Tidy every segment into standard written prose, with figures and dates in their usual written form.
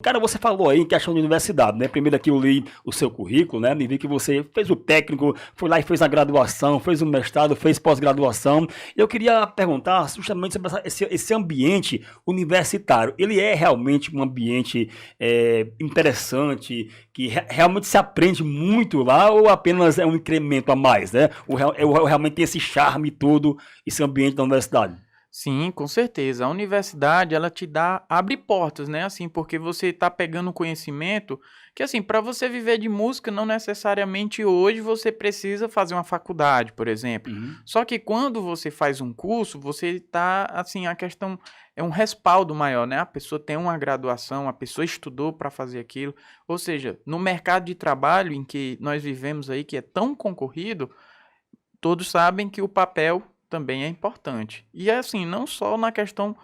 Cara, você falou aí em questão de universidade, né? Primeiro aqui eu li o seu currículo, né? Me vi que você fez o técnico, foi lá e fez a graduação, fez o mestrado, fez pós-graduação. Eu queria perguntar justamente sobre esse ambiente universitário. Ele é realmente um ambiente interessante, que realmente se aprende muito lá, ou apenas é um incremento a mais, né? Realmente tem esse charme todo, esse ambiente da universidade? Sim, com certeza. A universidade, ela te dá, abre portas, né? Assim, porque você está pegando um conhecimento que, assim, para você viver de música, não necessariamente hoje você precisa fazer uma faculdade, por exemplo. Uhum. Só que quando você faz um curso, você está, assim, a questão é um respaldo maior, né? A pessoa tem uma graduação, a pessoa estudou para fazer aquilo. Ou seja, no mercado de trabalho em que nós vivemos aí, que é tão concorrido, todos sabem que o papel também é importante. E é assim, não só na questão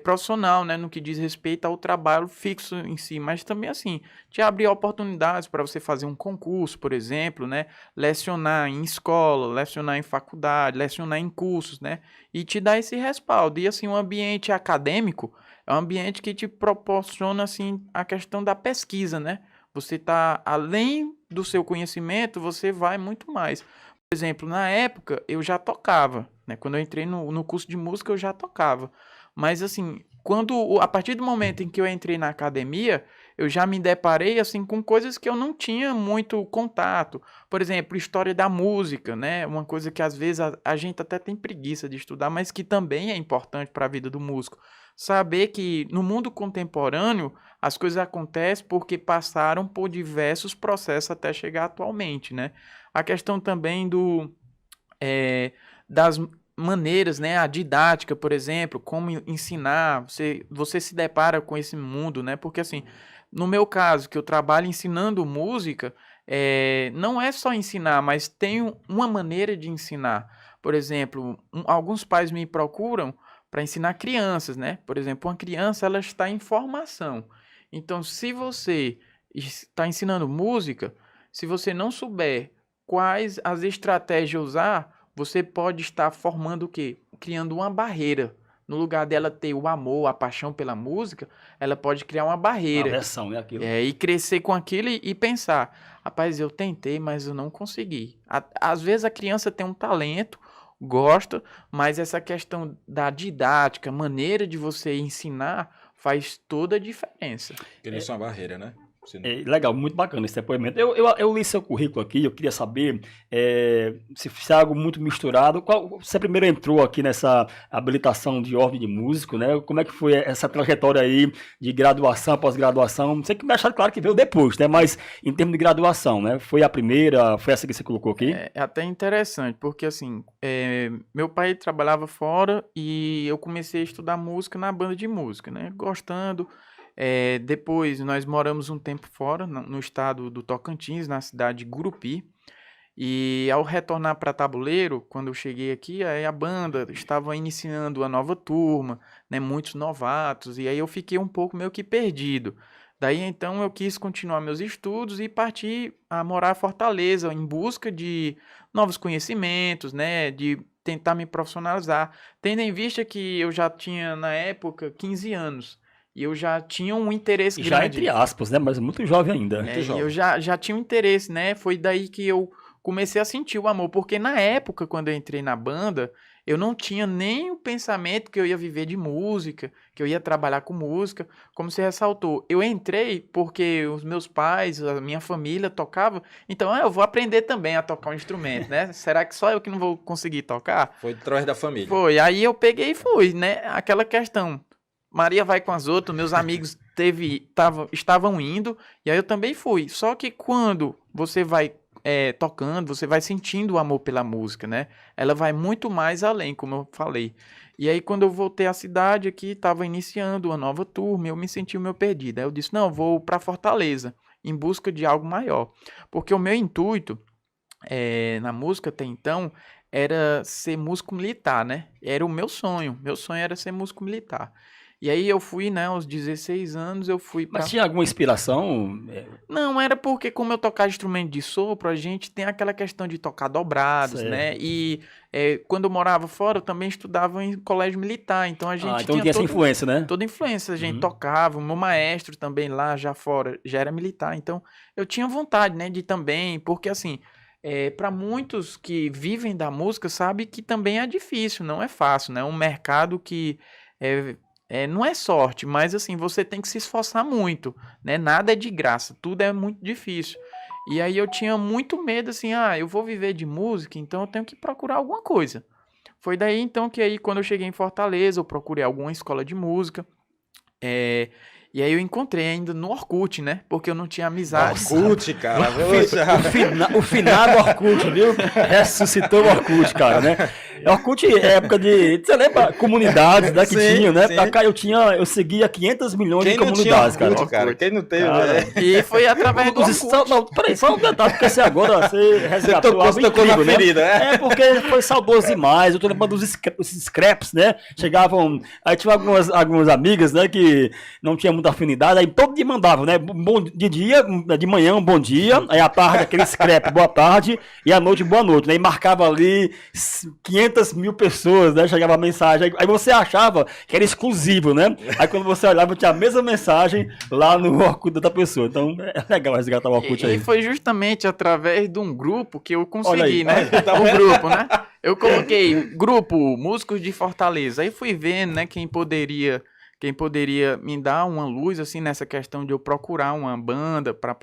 profissional, né, no que diz respeito ao trabalho fixo em si, mas também assim, te abre oportunidades para você fazer um concurso, por exemplo, né, lecionar em escola, lecionar em faculdade, lecionar em cursos, né, e te dá esse respaldo. E assim, o ambiente acadêmico é um ambiente que te proporciona assim a questão da pesquisa, né? Você está além do seu conhecimento, você vai muito mais. Por exemplo, na época eu já tocava, né? Quando eu entrei no curso de música eu já tocava. Mas assim, a partir do momento em que eu entrei na academia, eu já me deparei assim com coisas que eu não tinha muito contato. Por exemplo, história da música, né? Uma coisa que às vezes a gente até tem preguiça de estudar, mas que também é importante para a vida do músico. Saber que no mundo contemporâneo as coisas acontecem porque passaram por diversos processos até chegar atualmente, né? A questão também eh, das maneiras, né? A didática, por exemplo, como ensinar, você se depara com esse mundo, né? Porque assim, no meu caso, que eu trabalho ensinando música, não é só ensinar, mas tem uma maneira de ensinar. Por exemplo, alguns pais me procuram para ensinar crianças, né? Por exemplo, uma criança ela está em formação. Então, se você está ensinando música, se você não souber quais as estratégias usar, você pode estar formando o quê? Criando uma barreira. No lugar dela ter o amor, a paixão pela música, ela pode criar uma Uma barreira versão, né? Aquilo. e crescer com aquilo e pensar: rapaz, eu tentei, mas eu não consegui. Às vezes a criança tem um talento, gosta, mas essa questão da didática, maneira de você ensinar, faz toda a diferença. Cria-se uma barreira, né? Legal, muito bacana esse depoimento. Eu li seu currículo aqui, eu queria saber se é algo muito misturado. Você primeiro entrou aqui nessa habilitação de ordem de músico, né? Como é que foi essa trajetória aí de graduação, pós-graduação? Não sei que me achar claro que veio depois, né? Mas em termos de graduação, né? Foi a primeira, foi essa que você colocou aqui? É até interessante, porque assim, meu pai trabalhava fora e eu comecei a estudar música na banda de música, né? Gostando. Depois nós moramos um tempo fora, no estado do Tocantins, na cidade de Gurupi. E ao retornar para Tabuleiro, quando eu cheguei aqui, aí a banda estava iniciando uma nova turma, né? Muitos novatos, e aí eu fiquei um pouco meio que perdido. Daí então eu quis continuar meus estudos e partir a morar em Fortaleza em busca de novos conhecimentos, né, de tentar me profissionalizar, tendo em vista que eu já tinha na época 15 anos e eu já tinha um interesse Já entre grande. aspas, né? Mas muito jovem ainda. Muito E eu jovem. já tinha um interesse, né? Foi daí que eu comecei a sentir o amor, porque na época, quando eu entrei na banda, eu não tinha nem o pensamento que eu ia viver de música, que eu ia trabalhar com música, como você ressaltou. Eu entrei porque os meus pais, a minha família tocava, então eu vou aprender também a tocar um instrumento, né? Será que só eu que não vou conseguir tocar? Foi através da família. Foi, aí eu peguei e fui, né? Aquela questão. Maria vai com as outras, meus amigos estavam indo, e aí eu também fui. Só que quando você vai tocando, você vai sentindo o amor pela música, né? Ela vai muito mais além, como eu falei. E aí, quando eu voltei à cidade aqui, estava iniciando uma nova turma, eu me senti meio perdido. Aí eu disse, não, vou para Fortaleza, em busca de algo maior. Porque o meu intuito na música até então era ser músico militar, né? Era o meu sonho. Meu sonho era ser músico militar. E aí eu fui, né, aos 16 anos, eu fui pra... Mas tinha alguma inspiração? Não, era porque como eu tocava instrumento de sopro, a gente tem aquela questão de tocar dobrados, Certo. né? E quando eu morava fora, eu também estudava em colégio militar, então a gente Então tinha essa influência, né? toda influência, a gente Uhum. tocava, o meu maestro também lá já fora, já era militar, então eu tinha vontade, né, de também, porque assim, para muitos que vivem da música, sabe que também é difícil, não é fácil, né? É um mercado que não é sorte, mas assim, você tem que se esforçar muito, né? Nada é de graça, tudo é muito difícil. E aí eu tinha muito medo, assim, eu vou viver de música, então eu tenho que procurar alguma coisa. Foi daí então que aí quando eu cheguei em Fortaleza, eu procurei alguma escola de música, e aí eu encontrei ainda no Orkut, né? Porque eu não tinha amizade. Orkut, cara. O finado Orkut, viu? Ressuscitou o Orkut, cara, né? Orkut é época de... Você lembra? Comunidades, né? Que Sim, tinham, né? sim. Pra cá eu seguia 500 milhões Quem de não tinha comunidades, Orkut, cara. cara? Quem não teve, Cara, né? E foi através do Orkut. Não, peraí, só um detalhe, porque você agora resgatou algo tocou na incrível, né? ferida, né? É, porque foi saudoso demais. Eu tô lembrando dos scraps, né? Chegavam. Aí tinha algumas amigas, né? Que não tinha muita afinidade. Aí todo dia mandavam, né? De manhã, um bom dia. Aí à tarde, aquele scrap, boa tarde. E à noite, boa noite, né? E marcava ali 500 mil pessoas, né? Chegava a mensagem. Aí você achava que era exclusivo, né? Aí quando você olhava, tinha a mesma mensagem lá no Orkut da pessoa. Então é legal resgatar o Orkut aí. E foi justamente através de um grupo que eu Olha consegui, aí, né? olha aí. O grupo, né? Eu coloquei grupo Músicos de Fortaleza. Aí fui vendo, né, quem poderia me dar uma luz, assim, nessa questão de eu procurar uma banda para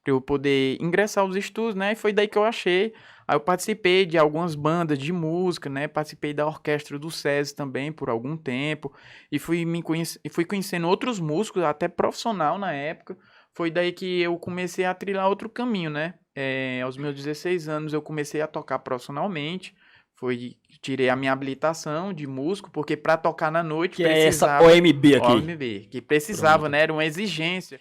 eu poder ingressar aos estudos, né? E foi daí que eu achei. Aí eu participei de algumas bandas de música, né? Participei da orquestra do SESI também por algum tempo. E fui conhecendo outros músicos, até profissional na época. Foi daí que eu comecei a trilhar outro caminho, né? Aos meus 16 anos eu comecei a tocar profissionalmente. Tirei a minha habilitação de músico, porque para tocar na noite Que precisava... é essa OMB aqui. OMB, que precisava, Pronto. né? Era uma exigência.